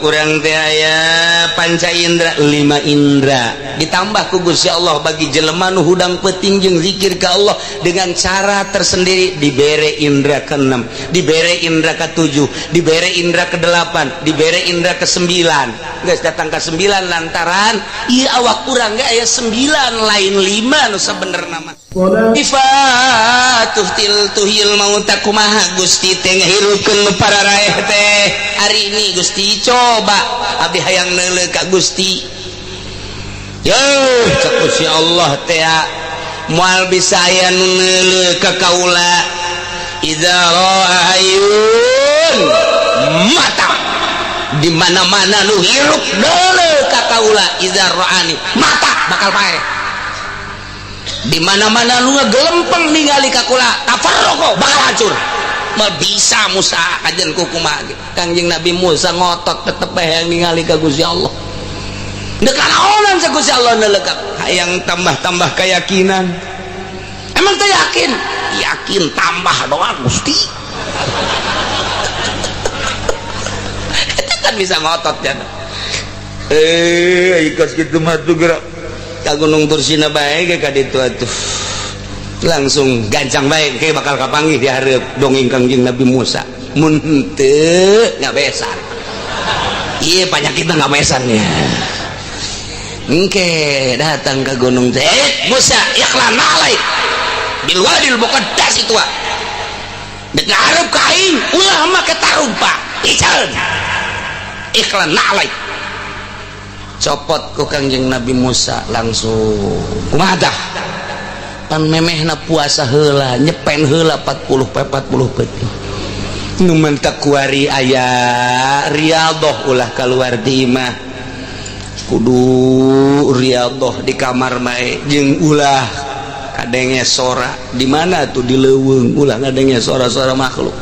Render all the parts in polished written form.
awak kurang teh aya panca indra 5 indra ditambah ku Gusti Allah bagi jelema nu hudang peuting jeung zikir ka Allah dengan cara tersendiri dibere indra ke-6 dibere indra ke-7 dibere indra ke-8 dibere indra ke-9 geus datang ke-9 lantaran ieu awak kurang ge aya 9 lain 5 nu sabenerna mah Ifatuh tuhil mauta kumaha Gusti teh ngahirupkeun para raeh teh hari ini Gusti coba abdi hayang neuleuh ka Gusti yo cek Gusti Allah teh moal bisa aya nu neuleuh ka kaula idza ra'ayun mata di mana-mana nu hirup neuleuh ka kaula idza ra'ani mata bakal pae di mana-mana lu ngegelempeng ningali ka kula tafarraqo bakal hancur mal bisa Musa ajen kumaha Kangjeng Nabi Musa ngotot tetep hayang ningali ka Gusti Allah deuk naonan sa Gusti Allah neuleuh hayang tambah-tambah keyakinan emang teh yakin tambah doang Gusti eta kan bisa ngotot ya ikos kitu mah tuh gerak ka Gunung Tursina bae ge ka ditu atuh langsung gancang bae ge bakal kapanggih di hareup dongeng Kangjeng Nabi Musa mun teu ngabesan ieu panyakitna ngabesannya engke datang ke gunung teh Musa ikhlan alaik bil wadil muqaddas itu dek ngarep ka aing ulah make tarumpa iceun ikhlan alaik copot ku Kangjeng Nabi Musa langsung kumaha tah pan memehna puasa heula nyepen heula 40 peuting nu mentak kuari aya riyadhah ulah kaluar di imah kudu riyadhah di kamar mae jeung ulah kadenge sora di mana tuh di leuweung ulah kadenge sora-sora makhluk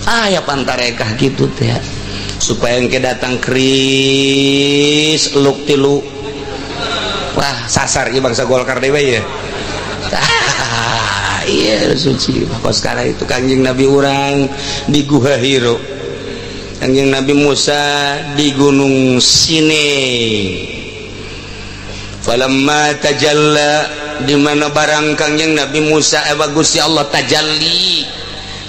aya pantarekah kitu teh supaya engke datang kris luk tilu wah sasar ieu bangsa Golkar dewe ya iya suci kos sekarang itu Kangjeng Nabi urang di Guha Hiro Kangjeng Nabi Musa di Gunung Sinai falamma tajalla di mana barang Kangjeng Nabi Musa Gusti Allah tajalli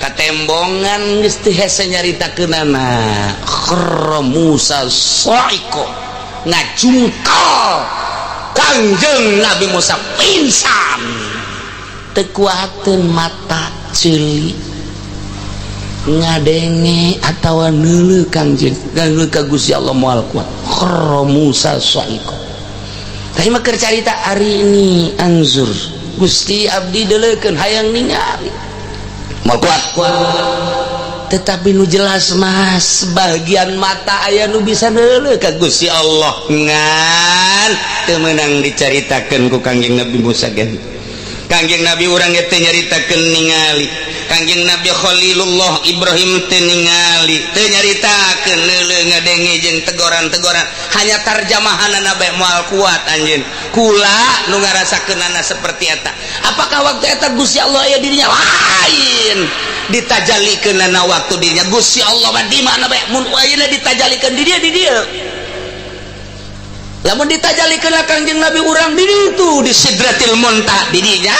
katembongan geus teu hese nyaritakeunana kharra Musa sa'iqo ngajungkal Kangjeng Nabi Musa pingsan teu kuateun mata ceuli ngadenge atawa neuleuh Kangjeng neuleuh ka Gusti Allah moal kuat kharra Musa sa'iqo tadi mah keur carita ari ini anzur Gusti abdi deuleukeun hayang ningali mau kuat tetapi nu jelas mas bagian mata aya nu bisa neuleuh ka Gusti Allah ngan teu meunang dicaritakeun ku Kangjeng Nabi Musa gen Kangjeng Nabi urang teh nyaritakeun ningali Kangjeng Nabi Khalilullah Ibrahim teh ningali teu nyaritakeun neuleuh ngadenge jeung tegoran-tegoran hanya tarjamahanna bae moal kuat anjeun kula nu ngarasakeunana seperti eta apakah waktu eta Gusti Allah aya dirinya lain ditajallikeunana waktu dirinya Gusti Allah mah di mana bae mun ayeuna ditajallikeun di dia lamun ditajallikeun Kangjeng Nabi urang di ditu di Sidratil Muntaha di dinya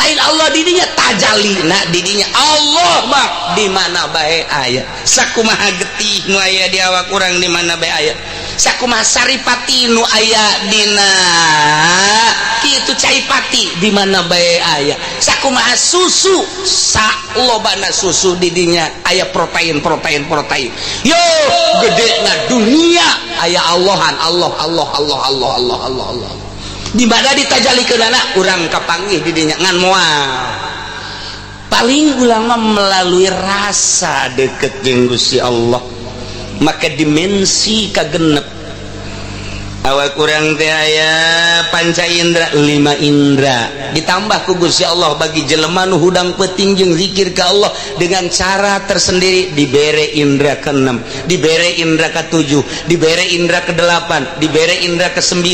lain Allah didinya tajalina didinya Allah mah di mana bae aya sakumaha getih nu aya di awak urang di mana bae aya sakumaha saripati nu aya dina kitu caipati di mana bae aya sakumaha susu salobana susu didinya aya protein yo gedena dunia aya Allahan Allah di mana ditajallikeunana urang kapanggih di dinya ngan moal paling ulama melalui rasa deket jeung Gusti Allah maka dimensi kagenep awak urang teh aya panca indra 5 indra ditambah ku Gusti Allah bagi jelema nu hudang peuting jeung zikir ka Allah dengan cara tersendiri dibere indra ke-6 dibere indra ke-7 dibere indra ke-8 dibere indra ke-9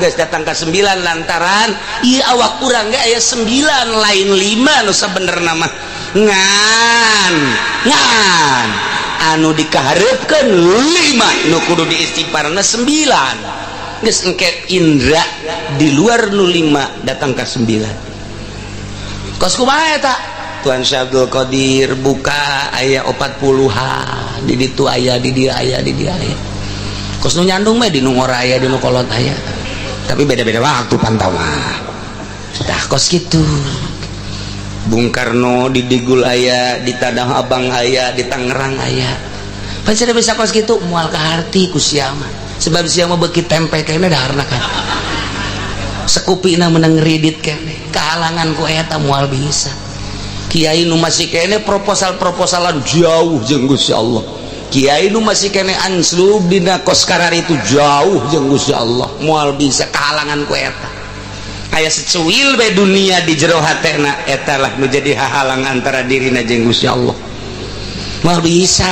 geus datang ke 9 lantaran ieu awak urang ge aya 9 lain 5 nu sabenerna mah ngan anu dikaharepkeun 5 nu kudu diistighfarna 9 geus engke indra di luar nu 5 datang ka 9 kos kumaha eta Tuan Syekh Abdul Qadir buka aya 40-ha di ditu aya di dia aya di dia aya kos nu nyandung mah di nu ngora aya di nu kolot aya tapi beda-beda waktu pantau mah tah kos kitu Bung Karno di Digul aya di Tanah Abang aya di Tangerang aya pancen bisa kos kitu moal kaharti ku sia mah sebab sia mah beuki tempe kene daharna kan sekupina menang ngridit kene kahalangan ku eta moal bisa kiai nu masih kene proposal-proposalan jauh jeung Gusti Allah kiai nu masih kene anslub dina kos karar itu jauh jeung Gusti Allah moal bisa kahalangan ku eta aya secuil bae dunia di jero hatena eta lah nu jadi hahalang antara dirina jeung Gusti Allah moal bisa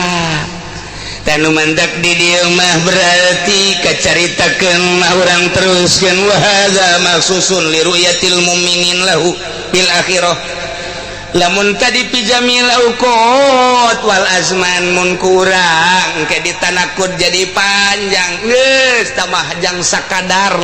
dan nu mandak di dieu mah berarti kacaritakeun mah urang teruskeun wa hadza maksusun li ru'yatil mu'minin lahu fil akhirah lamun tadi pijamil auqat wal azman mun kurang ke ditanakud jadi panjang geus tambah jang sakadar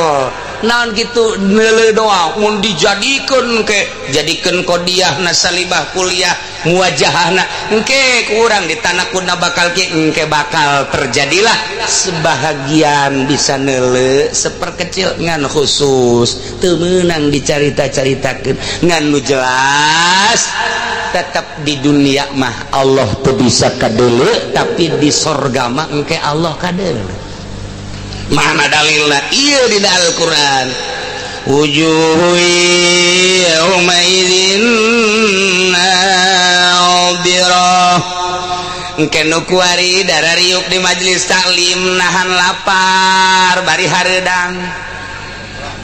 naon kitu neuleuh doa mun dijadikeun ke jadikeun qodiyah nasalibah kuliah muwajahahna engke kurang ditanakudna bakal ki engke bakal terjadilah sebahagian bisa neuleuh seperkecil ngan khusus teu meunang dicarita-caritakeun ngan nu jelas tetap di dunia mah Allah tuh bisa kadeuleu tapi di sorga mah engke Allah kadeuleu mana dalilna ieu dina Al-Qur'an wujuhu yauma idzin nadhirah engke nu kuari darariuk di majelis taklim nahan lapar bari hareudang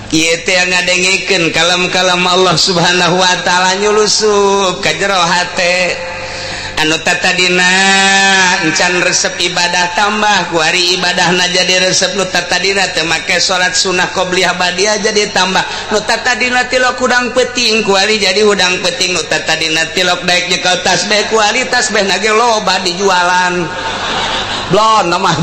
ieu teh ngadengikeun kalam-kalam Allah Subhanahu wa taala nyulusup ka jero hate anu tatadina encan resep ibadah tambah kuari ibadahna jadi resep nu tatadina teu make salat sunah qobliyah badiah jadi tambah nu tatadina tilok hudang peuting kuari jadi hudang peuting nu tatadina tilok daek nyekel tasbih kuari tasbih na ge loba dijualan blon mah